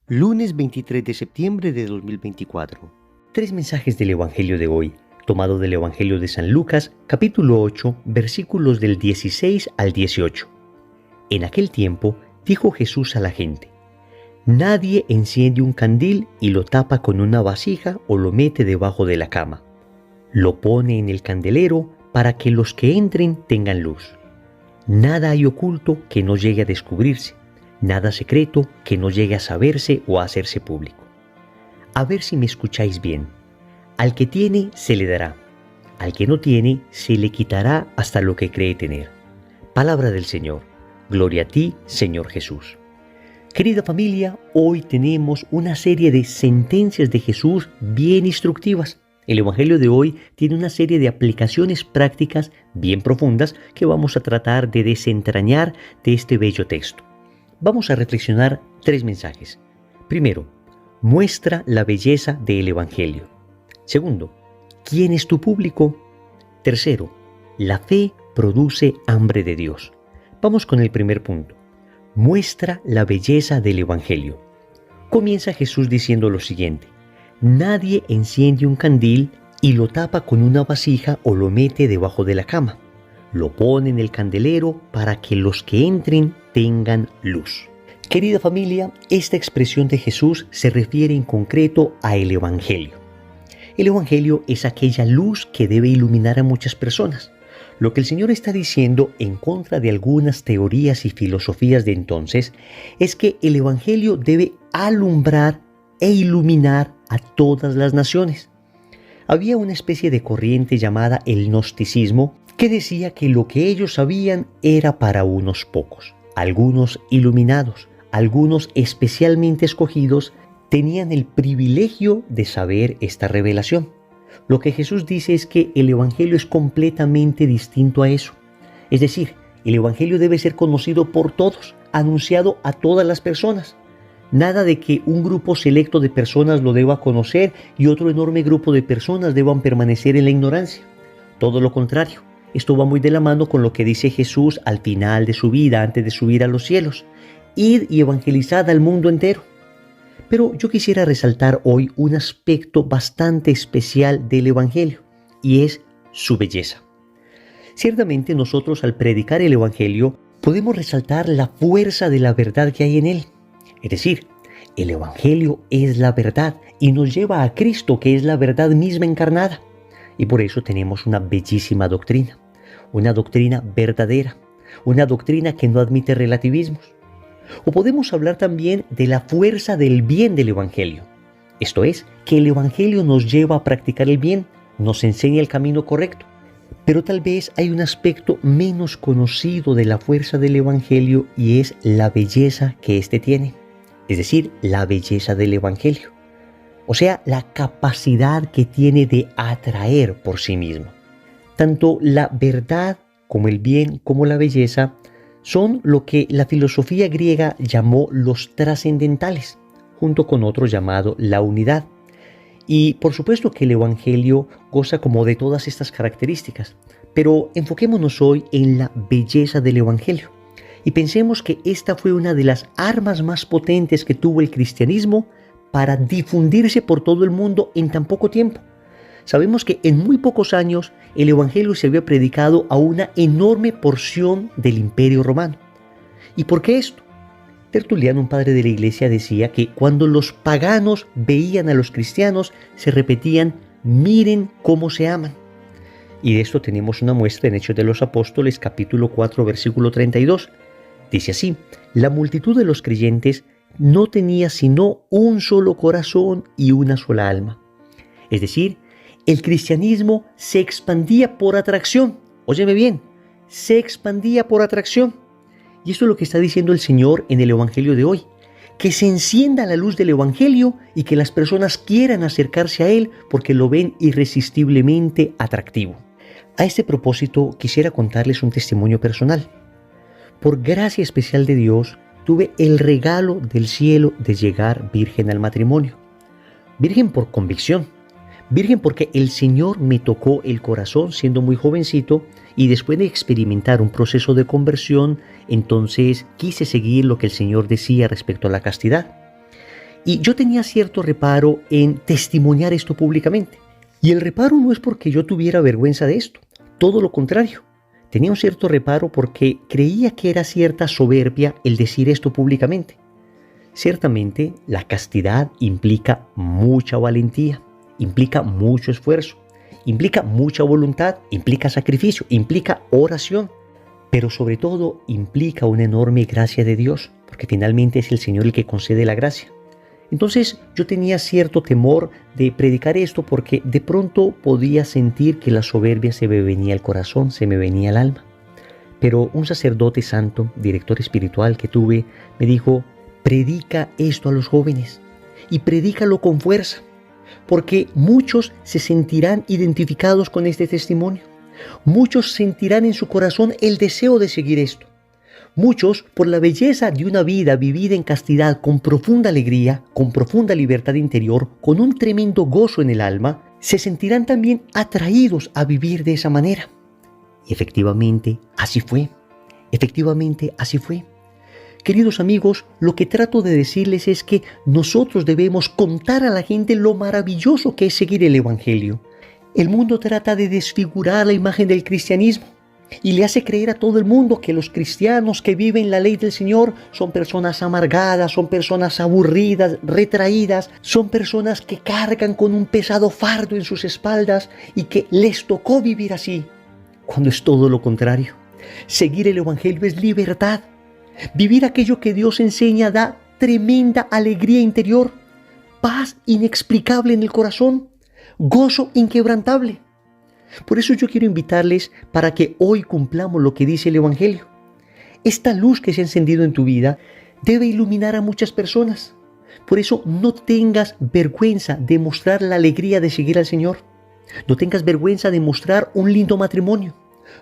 Lunes 23 de septiembre de 2024. Tres mensajes del Evangelio de hoy, tomado del Evangelio de San Lucas, capítulo 8, versículos del 16 al 18. En aquel tiempo dijo Jesús a la gente: Nadie enciende un candil y lo tapa con una vasija o lo mete debajo de la cama. Lo pone en el candelero para que los que entren tengan luz. Nada hay oculto que no llegue a descubrirse. Nada secreto que no llegue a saberse o a hacerse público. A ver si me escucháis bien. Al que tiene, se le dará. Al que no tiene, se le quitará hasta lo que cree tener. Palabra del Señor. Gloria a ti, Señor Jesús. Querida familia, hoy tenemos una serie de sentencias de Jesús bien instructivas. El Evangelio de hoy tiene una serie de aplicaciones prácticas bien profundas que vamos a tratar de desentrañar de este bello texto. Vamos a reflexionar tres mensajes. Primero, muestra la belleza del Evangelio. Segundo, ¿quién es tu público? Tercero, la fe produce hambre de Dios. Vamos con el primer punto. Muestra la belleza del Evangelio. Comienza Jesús diciendo lo siguiente: Nadie enciende un candil y lo tapa con una vasija o lo mete debajo de la cama. Lo pone en el candelero para que los que entren tengan luz. Querida familia, esta expresión de Jesús se refiere en concreto a el Evangelio. El Evangelio es aquella luz que debe iluminar a muchas personas. Lo que el Señor está diciendo en contra de algunas teorías y filosofías de entonces es que el Evangelio debe alumbrar e iluminar a todas las naciones. Había una especie de corriente llamada el gnosticismo que decía que lo que ellos sabían era para unos pocos. Algunos iluminados, algunos especialmente escogidos, tenían el privilegio de saber esta revelación. Lo que Jesús dice es que el Evangelio es completamente distinto a eso. Es decir, el Evangelio debe ser conocido por todos, anunciado a todas las personas. Nada de que un grupo selecto de personas lo deba conocer y otro enorme grupo de personas deban permanecer en la ignorancia. Todo lo contrario. Esto va muy de la mano con lo que dice Jesús al final de su vida, antes de subir a los cielos. Id y evangelizad al mundo entero. Pero yo quisiera resaltar hoy un aspecto bastante especial del Evangelio, y es su belleza. Ciertamente nosotros al predicar el Evangelio podemos resaltar la fuerza de la verdad que hay en él. Es decir, el Evangelio es la verdad y nos lleva a Cristo, que es la verdad misma encarnada. Y por eso tenemos una bellísima doctrina. Una doctrina verdadera, una doctrina que no admite relativismos. O podemos hablar también de la fuerza del bien del Evangelio. Esto es, que el Evangelio nos lleva a practicar el bien, nos enseña el camino correcto. Pero tal vez hay un aspecto menos conocido de la fuerza del Evangelio y es la belleza que éste tiene. Es decir, la belleza del Evangelio. O sea, la capacidad que tiene de atraer por sí mismo. Tanto la verdad como el bien como la belleza son lo que la filosofía griega llamó los trascendentales, junto con otro llamado la unidad. Y por supuesto que el Evangelio goza como de todas estas características, pero enfoquémonos hoy en la belleza del Evangelio y pensemos que esta fue una de las armas más potentes que tuvo el cristianismo para difundirse por todo el mundo en tan poco tiempo. Sabemos que en muy pocos años el Evangelio se había predicado a una enorme porción del Imperio Romano. ¿Y por qué esto? Tertuliano, un padre de la Iglesia, decía que cuando los paganos veían a los cristianos, se repetían: miren cómo se aman. Y de esto tenemos una muestra en Hechos de los Apóstoles, capítulo 4, versículo 32. Dice así: la multitud de los creyentes no tenía sino un solo corazón y una sola alma. Es decir, el cristianismo se expandía por atracción. Óyeme bien, se expandía por atracción. Y esto es lo que está diciendo el Señor en el Evangelio de hoy. Que se encienda la luz del Evangelio y que las personas quieran acercarse a él porque lo ven irresistiblemente atractivo. A este propósito quisiera contarles un testimonio personal. Por gracia especial de Dios, tuve el regalo del cielo de llegar virgen al matrimonio. Virgen por convicción. Virgen porque el Señor me tocó el corazón siendo muy jovencito y después de experimentar un proceso de conversión, entonces quise seguir lo que el Señor decía respecto a la castidad. Y yo tenía cierto reparo en testimoniar esto públicamente. Y el reparo no es porque yo tuviera vergüenza de esto, todo lo contrario. Tenía un cierto reparo porque creía que era cierta soberbia el decir esto públicamente. Ciertamente, la castidad implica mucha valentía, implica mucho esfuerzo, implica mucha voluntad, implica sacrificio, implica oración, pero sobre todo implica una enorme gracia de Dios, porque finalmente es el Señor el que concede la gracia. Entonces yo tenía cierto temor de predicar esto porque de pronto podía sentir que la soberbia se me venía al corazón, se me venía al alma. Pero un sacerdote santo, director espiritual que tuve, me dijo: predica esto a los jóvenes y predícalo con fuerza, porque muchos se sentirán identificados con este testimonio. Muchos sentirán en su corazón el deseo de seguir esto. Muchos, por la belleza de una vida vivida en castidad con profunda alegría, con profunda libertad interior, con un tremendo gozo en el alma, se sentirán también atraídos a vivir de esa manera. Y efectivamente, así fue. Efectivamente, así fue. Queridos amigos, lo que trato de decirles es que nosotros debemos contar a la gente lo maravilloso que es seguir el Evangelio. El mundo trata de desfigurar la imagen del cristianismo y le hace creer a todo el mundo que los cristianos que viven la ley del Señor son personas amargadas, son personas aburridas, retraídas, son personas que cargan con un pesado fardo en sus espaldas y que les tocó vivir así, cuando es todo lo contrario. Seguir el Evangelio es libertad. Vivir aquello que Dios enseña da tremenda alegría interior, paz inexplicable en el corazón, gozo inquebrantable. Por eso yo quiero invitarles para que hoy cumplamos lo que dice el Evangelio. Esta luz que se ha encendido en tu vida debe iluminar a muchas personas. Por eso no tengas vergüenza de mostrar la alegría de seguir al Señor. No tengas vergüenza de mostrar un lindo matrimonio.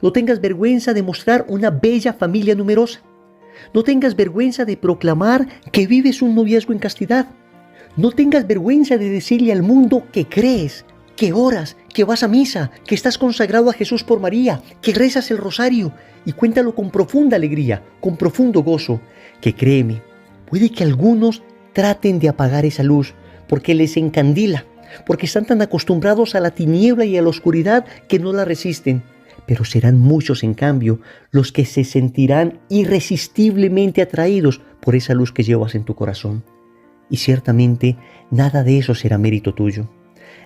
No tengas vergüenza de mostrar una bella familia numerosa. No tengas vergüenza de proclamar que vives un noviazgo en castidad. No tengas vergüenza de decirle al mundo que crees, que oras, que vas a misa, que estás consagrado a Jesús por María, que rezas el rosario, y cuéntalo con profunda alegría, con profundo gozo, que créeme, puede que algunos traten de apagar esa luz porque les encandila, porque están tan acostumbrados a la tiniebla y a la oscuridad que no la resisten. Pero serán muchos, en cambio, los que se sentirán irresistiblemente atraídos por esa luz que llevas en tu corazón. Y ciertamente nada de eso será mérito tuyo.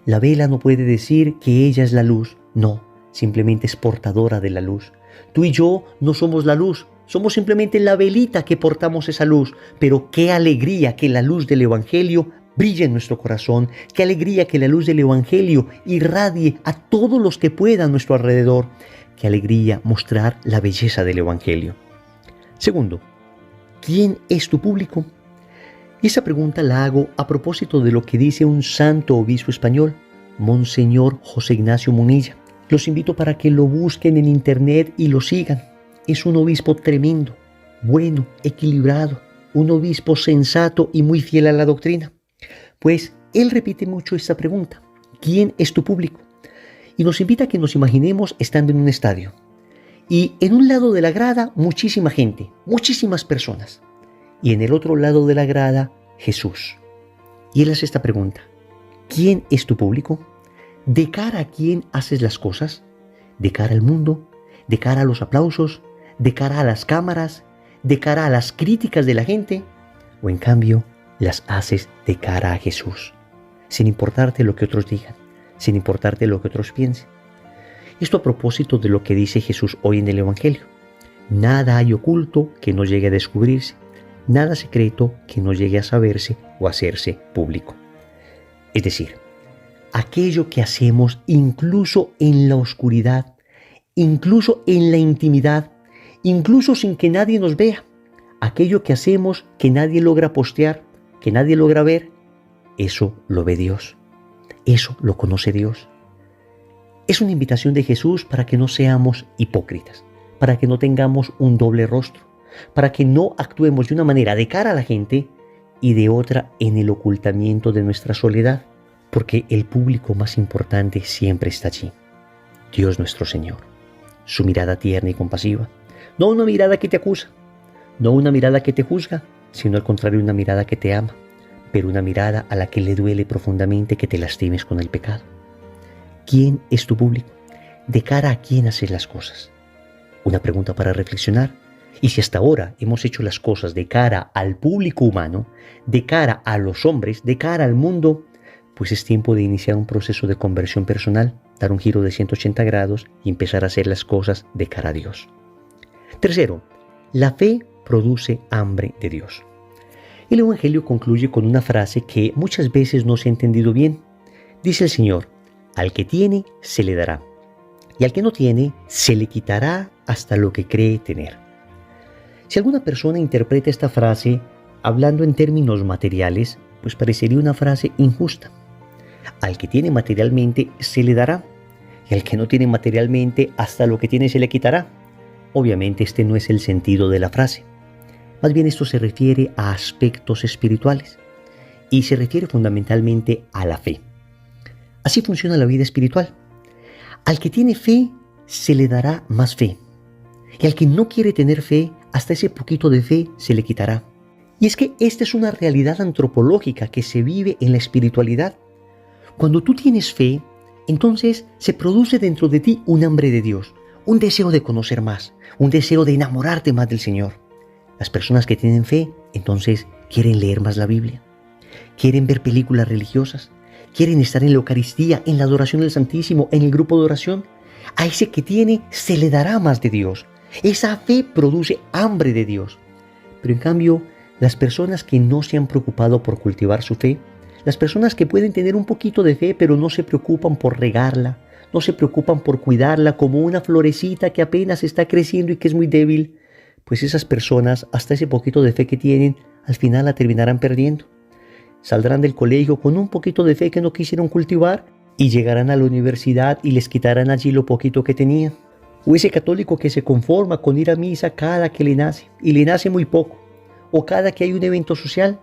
La vela no puede decir que ella es la luz. No, simplemente es portadora de la luz. Tú y yo no somos la luz, somos simplemente la velita que portamos esa luz. Pero qué alegría que la luz del Evangelio brille en nuestro corazón. Qué alegría que la luz del Evangelio irradie a todos los que puedan a nuestro alrededor. Qué alegría mostrar la belleza del Evangelio. Segundo, ¿quién es tu público? Y esa pregunta la hago a propósito de lo que dice un santo obispo español, Monseñor José Ignacio Munilla. Los invito para que lo busquen en internet y lo sigan. Es un obispo tremendo, bueno, equilibrado, un obispo sensato y muy fiel a la doctrina. Pues él repite mucho esta pregunta: ¿quién es tu público? Y nos invita a que nos imaginemos estando en un estadio. Y en un lado de la grada, muchísima gente, muchísimas personas. Y en el otro lado de la grada, Jesús. Y él hace esta pregunta: ¿quién es tu público? ¿De cara a quién haces las cosas? ¿De cara al mundo? ¿De cara a los aplausos? ¿De cara a las cámaras? ¿De cara a las críticas de la gente? ¿O en cambio las haces de cara a Jesús, sin importarte lo que otros digan, sin importarte lo que otros piensen? Esto a propósito de lo que dice Jesús hoy en el Evangelio. Nada hay oculto que no llegue a descubrirse, nada secreto que no llegue a saberse o hacerse público. Es decir, aquello que hacemos incluso en la oscuridad, incluso en la intimidad, incluso sin que nadie nos vea, aquello que hacemos que nadie logra postear, que nadie logra ver, eso lo ve Dios, eso lo conoce Dios. Es una invitación de Jesús para que no seamos hipócritas, para que no tengamos un doble rostro, para que no actuemos de una manera de cara a la gente y de otra en el ocultamiento de nuestra soledad, porque el público más importante siempre está allí, Dios nuestro Señor. Su mirada tierna y compasiva, no una mirada que te acusa, no una mirada que te juzga, sino al contrario una mirada que te ama, pero una mirada a la que le duele profundamente que te lastimes con el pecado. ¿Quién es tu público? ¿De cara a quién haces las cosas? Una pregunta para reflexionar. Y si hasta ahora hemos hecho las cosas de cara al público humano, de cara a los hombres, de cara al mundo, pues es tiempo de iniciar un proceso de conversión personal, dar un giro de 180 grados y empezar a hacer las cosas de cara a Dios. Tercero, la fe produce hambre de Dios. El Evangelio concluye con una frase que muchas veces no se ha entendido bien. Dice el Señor: al que tiene, se le dará, y al que no tiene, se le quitará hasta lo que cree tener. Si alguna persona interpreta esta frase hablando en términos materiales, pues parecería una frase injusta. Al que tiene materialmente, se le dará, y al que no tiene materialmente, hasta lo que tiene se le quitará. Obviamente este no es el sentido de la frase. Más bien esto se refiere a aspectos espirituales y se refiere fundamentalmente a la fe. Así funciona la vida espiritual. Al que tiene fe, se le dará más fe. Y al que no quiere tener fe, hasta ese poquito de fe se le quitará. Y es que esta es una realidad antropológica que se vive en la espiritualidad. Cuando tú tienes fe, entonces se produce dentro de ti un hambre de Dios, un deseo de conocer más, un deseo de enamorarte más del Señor. Las personas que tienen fe, entonces quieren leer más la Biblia, quieren ver películas religiosas, quieren estar en la Eucaristía, en la adoración del Santísimo, en el grupo de oración. A ese que tiene se le dará más de Dios. Esa fe produce hambre de Dios. Pero en cambio, las personas que no se han preocupado por cultivar su fe, las personas que pueden tener un poquito de fe pero no se preocupan por regarla, no se preocupan por cuidarla como una florecita que apenas está creciendo y que es muy débil, pues esas personas, hasta ese poquito de fe que tienen, al final la terminarán perdiendo. Saldrán del colegio con un poquito de fe que no quisieron cultivar y llegarán a la universidad y les quitarán allí lo poquito que tenían. O ese católico que se conforma con ir a misa cada que le nace y le nace muy poco, o cada que hay un evento social,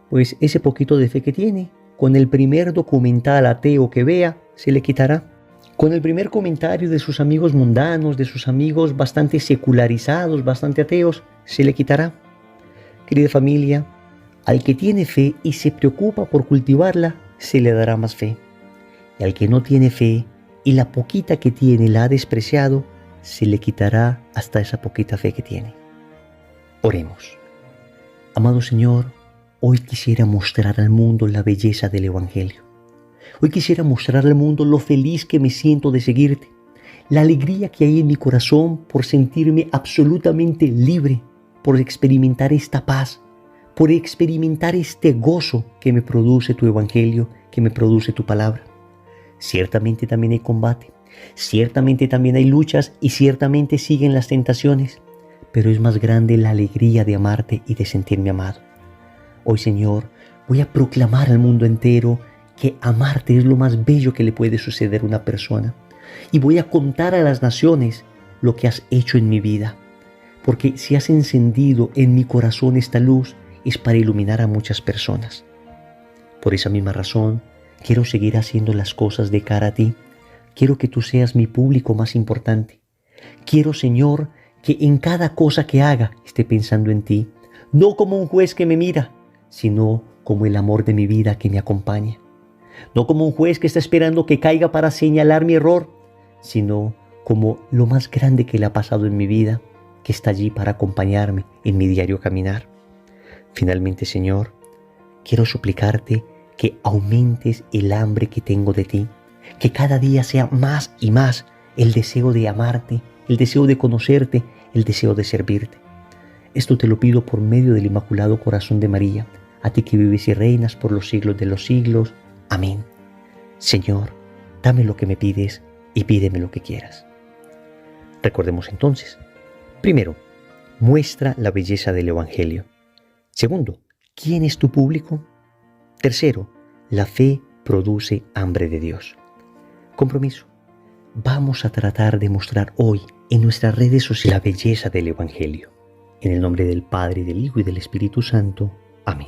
pues ese poquito de fe que tiene, con el primer documental ateo que vea, se le quitará. Con el primer comentario de sus amigos mundanos, de sus amigos bastante secularizados, bastante ateos, se le quitará. Querida familia, al que tiene fe y se preocupa por cultivarla, se le dará más fe. Y al que no tiene fe y la poquita que tiene la ha despreciado, se le quitará hasta esa poquita fe que tiene. Oremos. Amado Señor, hoy quisiera mostrar al mundo la belleza del Evangelio. Hoy quisiera mostrar al mundo lo feliz que me siento de seguirte, la alegría que hay en mi corazón por sentirme absolutamente libre, por experimentar esta paz, por experimentar este gozo que me produce tu Evangelio, que me produce tu palabra. Ciertamente también hay combate, ciertamente también hay luchas y ciertamente siguen las tentaciones, pero es más grande la alegría de amarte y de sentirme amado. Hoy, Señor, voy a proclamar al mundo entero que amarte es lo más bello que le puede suceder a una persona. Y voy a contar a las naciones lo que has hecho en mi vida. Porque si has encendido en mi corazón esta luz, es para iluminar a muchas personas. Por esa misma razón, quiero seguir haciendo las cosas de cara a ti. Quiero que tú seas mi público más importante. Quiero, Señor, que en cada cosa que haga esté pensando en ti. No como un juez que me mira, sino como el amor de mi vida que me acompaña. No como un juez que está esperando que caiga para señalar mi error, sino como lo más grande que le ha pasado en mi vida, que está allí para acompañarme en mi diario caminar. Finalmente, Señor, quiero suplicarte que aumentes el hambre que tengo de ti, que cada día sea más y más el deseo de amarte, el deseo de conocerte, el deseo de servirte. Esto te lo pido por medio del Inmaculado Corazón de María, a ti que vives y reinas por los siglos de los siglos. Amén. Señor, dame lo que me pides y pídeme lo que quieras. Recordemos entonces. Primero, muestra la belleza del Evangelio. Segundo, ¿quién es tu público? Tercero, la fe produce hambre de Dios. Compromiso. Vamos a tratar de mostrar hoy en nuestras redes sociales la belleza del Evangelio. En el nombre del Padre, del Hijo y del Espíritu Santo. Amén.